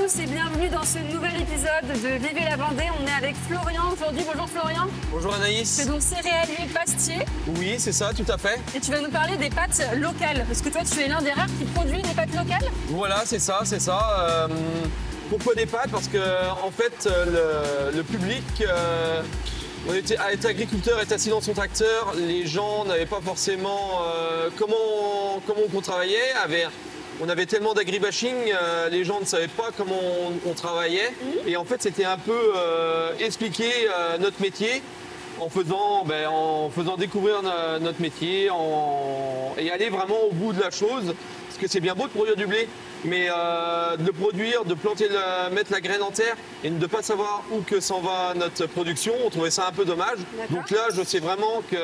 tous et bienvenue dans ce nouvel épisode de Vivez la Vendée. On est avec Florian aujourd'hui. Bonjour Florian. Bonjour Anaïs. Tu es donc céréalier pastier. Oui, c'est ça, tout à fait. Et tu vas nous parler des pâtes locales. Parce que toi, tu es l'un des rares qui produit des pâtes locales. Voilà, c'est ça, c'est ça. Pourquoi des pâtes? Parce que en fait, le public est agriculteur, est assis dans son tracteur. Les gens n'avaient pas forcément comment on travaillait. On avait tellement d'agribashing, les gens ne savaient pas comment on travaillait. Et en fait, c'était un peu expliquer notre métier en faisant découvrir notre métier et aller vraiment au bout de la chose. Parce que c'est bien beau de produire du blé, mais de le produire, de planter, mettre la graine en terre et de ne pas savoir où que s'en va notre production, on trouvait ça un peu dommage. Donc là, je sais vraiment que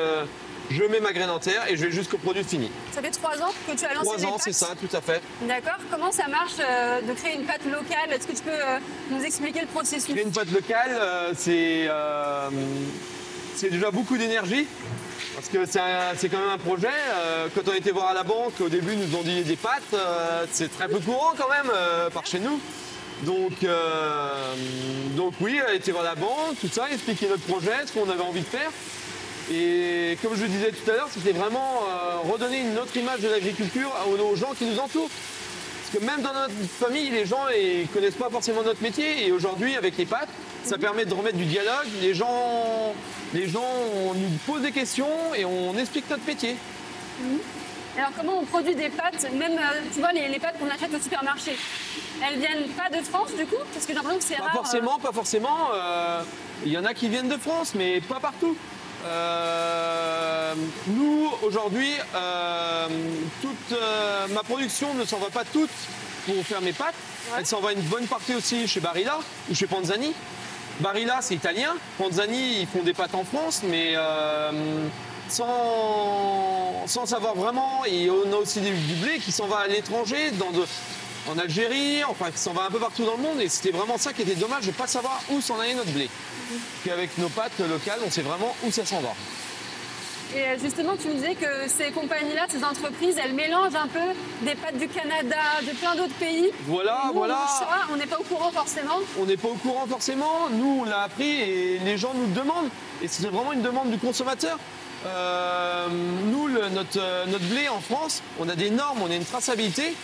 je mets ma graine en terre et je vais jusqu'au produit fini. Ça fait 3 ans que tu as lancé 3 ans, pâtes. c'est ça, tout à fait. D'accord. Comment ça marche de créer une pâte locale? Est-ce que tu peux nous expliquer le processus? Créer une pâte locale, c'est déjà beaucoup d'énergie. Parce que c'est quand même un projet. Quand on était voir à la banque, au début, ils nous ont dit des pâtes. C'est très peu courant quand même par chez nous. Donc oui, on a été voir la banque, tout ça, expliquer notre projet, ce qu'on avait envie de faire. Et comme je le disais tout à l'heure, c'était vraiment redonner une autre image de l'agriculture aux gens qui nous entourent. Parce que même dans notre famille, les gens ne connaissent pas forcément notre métier. Et aujourd'hui, avec les pâtes, ça permet de remettre du dialogue. Les gens nous posent des questions et on explique notre métier. Alors comment on produit des pâtes? Même, tu vois, les pâtes qu'on achète au supermarché, elles viennent pas de France du coup? Parce que j'ai l'impression que c'est rare. Pas forcément. Il y en a qui viennent de France, mais pas partout. Nous, aujourd'hui, toute ma production ne s'en va pas toute pour faire mes pâtes. Ouais. Elle s'en va une bonne partie aussi chez Barilla ou chez Panzani. Barilla, c'est italien. Panzani, ils font des pâtes en France, mais sans savoir vraiment. Et on a aussi du blé qui s'en va à l'étranger, en Algérie, enfin qui s'en va un peu partout dans le monde. Et c'était vraiment ça qui était dommage de ne pas savoir où s'en allait notre blé. Qu'avec nos pâtes locales, on sait vraiment où ça s'en va. Et justement, tu me disais que ces compagnies-là, ces entreprises, elles mélangent un peu des pâtes du Canada, de plein d'autres pays. Voilà, nous, voilà. On n'est pas au courant forcément. On n'est pas au courant forcément. Nous, on l'a appris et les gens nous le demandent. Et c'est vraiment une demande du consommateur. Nous, notre blé en France, on a des normes, on a une traçabilité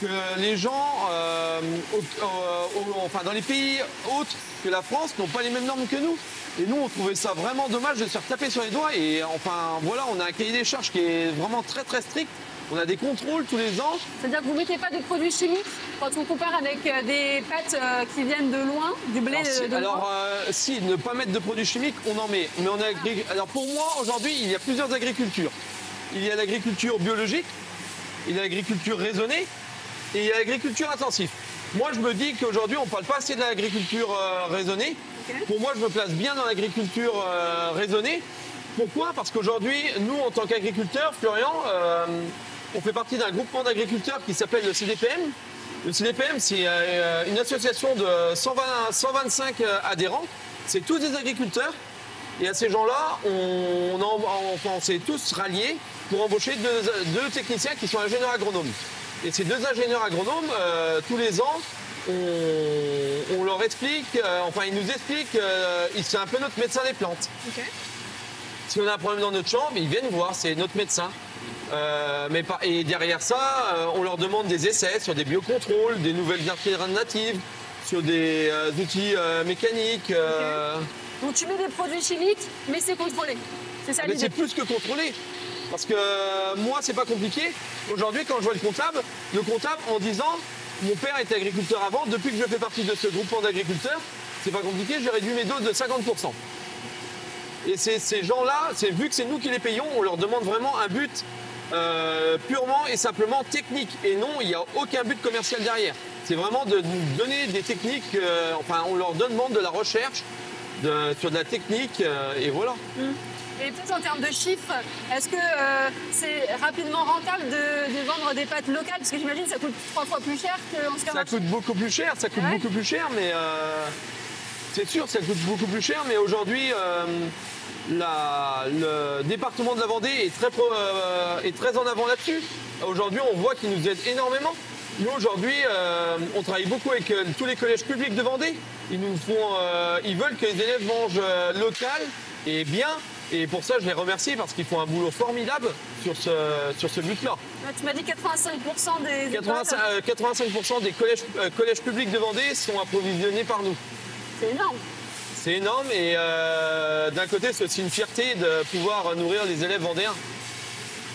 que les gens, dans les pays autres que la France, n'ont pas les mêmes normes que nous. Et nous, on trouvait ça vraiment dommage de se faire taper sur les doigts. Et enfin, voilà, on a un cahier des charges qui est vraiment très très strict. On a des contrôles tous les ans. C'est-à-dire que vous ne mettez pas de produits chimiques quand on compare avec des pâtes qui viennent de loin, du blé de loin? Si, ne pas mettre de produits chimiques, on en met. Mais alors pour moi, aujourd'hui, il y a plusieurs agricultures. Il y a l'agriculture biologique, il y a l'agriculture raisonnée et il y a l'agriculture intensive. Moi, je me dis qu'aujourd'hui, on ne parle pas assez de l'agriculture raisonnée. Okay. Pour moi, je me place bien dans l'agriculture raisonnée. Pourquoi? Parce qu'aujourd'hui, nous, en tant qu'agriculteurs, Florian, on fait partie d'un groupement d'agriculteurs qui s'appelle le CDPM. Le CDPM, c'est une association de 125 adhérents. C'est tous des agriculteurs. Et à ces gens-là, on s'est tous ralliés pour embaucher deux techniciens qui sont ingénieurs agronomes. Et ces 2 ingénieurs agronomes, tous les ans, on leur explique, ils nous expliquent, c'est un peu notre médecin des plantes. Okay. Si on a un problème dans notre champ, ils viennent voir, c'est notre médecin. Et derrière ça, on leur demande des essais sur des biocontrôles, des nouvelles alternatives, sur des outils mécaniques. Okay. Donc tu mets des produits chimiques, mais c'est contrôlé. C'est ça l'idée. C'est plus que contrôlé. Parce que moi, c'est pas compliqué. Aujourd'hui, quand je vois le comptable en disant mon père était agriculteur avant, depuis que je fais partie de ce groupement d'agriculteurs, c'est pas compliqué, j'ai réduit mes doses de 50%. Et ces gens-là, vu que c'est nous qui les payons, on leur demande vraiment un but purement et simplement technique. Et non, il n'y a aucun but commercial derrière. C'est vraiment de nous donner des techniques, on leur demande de la recherche sur de la technique, et voilà. Et peut-être en termes de chiffres, est-ce que c'est rapidement rentable de vendre des pâtes locales? Parce que j'imagine que ça coûte 3 fois plus cher qu'en supermarché. Ça coûte beaucoup plus cher, mais c'est sûr, ça coûte beaucoup plus cher. Mais aujourd'hui, le département de la Vendée est très en avant là-dessus. Aujourd'hui, on voit qu'ils nous aident énormément. Nous, aujourd'hui, on travaille beaucoup avec tous les collèges publics de Vendée. Ils veulent que les élèves mangent local et bien. Et pour ça, je les remercie parce qu'ils font un boulot formidable sur ce but-là. Tu m'as dit 85% des 85% des collèges publics de Vendée sont approvisionnés par nous. C'est énorme. C'est énorme et d'un côté, c'est aussi une fierté de pouvoir nourrir les élèves vendéens.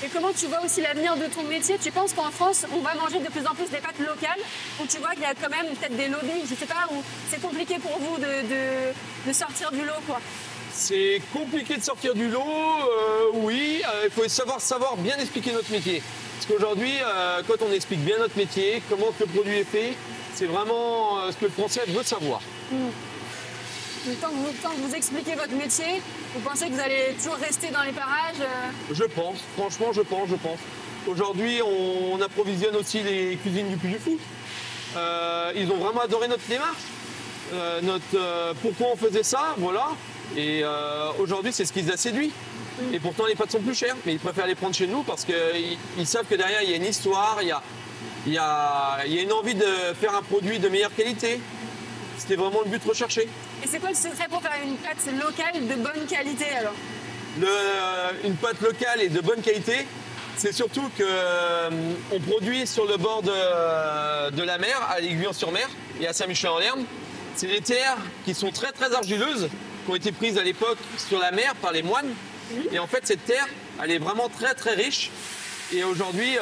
Et comment tu vois aussi l'avenir de ton métier? Tu penses qu'en France, on va manger de plus en plus des pâtes locales? Ou tu vois qu'il y a quand même peut-être des lobbies, je ne sais pas, où c'est compliqué pour vous de sortir du lot, quoi? C'est compliqué de sortir du lot, oui. Il faut savoir bien expliquer notre métier. Parce qu'aujourd'hui, quand on explique bien notre métier, comment le produit est fait, c'est vraiment ce que le Français veut savoir. Tant que vous expliquez votre métier, vous pensez que vous allez toujours rester dans les parages? Je pense, franchement, je pense. Aujourd'hui, on approvisionne aussi les cuisines du Puy du Fou. Ils ont vraiment adoré notre démarche, pourquoi on faisait ça, voilà. Et aujourd'hui, c'est ce qui les a séduits. Et pourtant, les pâtes sont plus chères, mais ils préfèrent les prendre chez nous parce qu'ils savent que derrière, il y a une histoire, il y a une envie de faire un produit de meilleure qualité. C'était vraiment le but recherché. Et c'est quoi le secret pour faire une pâte locale de bonne qualité alors? Une pâte locale et de bonne qualité, c'est surtout qu'on produit sur le bord de la mer, à l'Aiguillon-sur-Mer et à Saint-Michel-en-Lerme. C'est des terres qui sont très très argileuses, qui ont été prises à l'époque sur la mer par les moines. Et en fait, cette terre, elle est vraiment très très riche. Et aujourd'hui,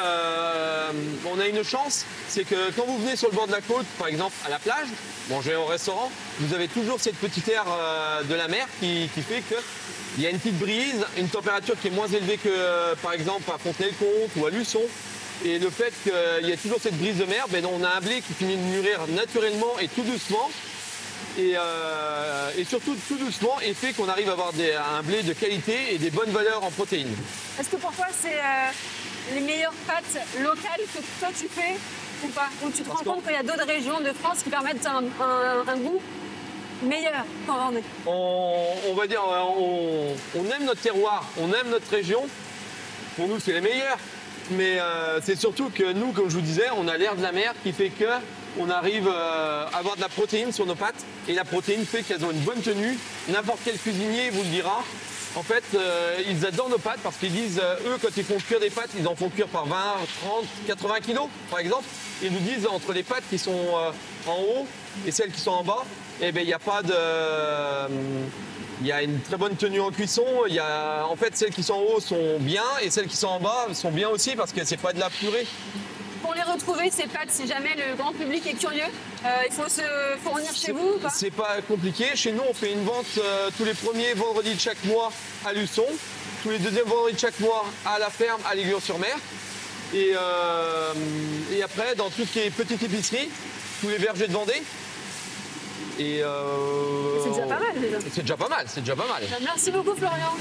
on a une chance, c'est que quand vous venez sur le bord de la côte, par exemple à la plage, manger au restaurant, vous avez toujours cette petite air de la mer qui fait qu'il y a une petite brise, une température qui est moins élevée que par exemple à Fontenay-le-Comte ou à Luçon. Et le fait qu'il y a toujours cette brise de mer, ben on a un blé qui finit de mûrir naturellement et tout doucement. Et surtout tout doucement et fait qu'on arrive à avoir un blé de qualité et des bonnes valeurs en protéines. Est-ce que pour toi c'est les meilleures pâtes locales que toi tu fais ou pas? Ou tu te rends compte qu'il y a d'autres régions de France qui permettent un goût meilleur qu'en Vendée? On va dire, on aime notre terroir, on aime notre région. Pour nous, c'est les meilleurs. Mais c'est surtout que nous, comme je vous disais, on a l'air de la mer qui fait que on arrive à avoir de la protéine sur nos pâtes. Et la protéine fait qu'elles ont une bonne tenue. N'importe quel cuisinier vous le dira. En fait, ils adorent nos pâtes parce qu'ils disent, eux, quand ils font cuire des pâtes, ils en font cuire par 20, 30, 80 kilos, par exemple. Ils nous disent, entre les pâtes qui sont en haut et celles qui sont en bas, eh ben, il n'y a pas de... Il y a une très bonne tenue en cuisson. En fait, celles qui sont en haut sont bien et celles qui sont en bas sont bien aussi parce que c'est pas de la purée. Pour les retrouver, ces pâtes, si jamais le grand public est curieux, il faut se fournir chez vous ou pas? C'est pas compliqué. Chez nous, on fait une vente tous les premiers vendredis de chaque mois à Luçon, tous les deuxièmes vendredis de chaque mois à la ferme à l'Aiguillon-sur-Mer. Et après, dans toutes les petites épiceries, tous les vergers de Vendée. Et c'est déjà pas mal déjà. C'est déjà pas mal. Merci beaucoup Florian.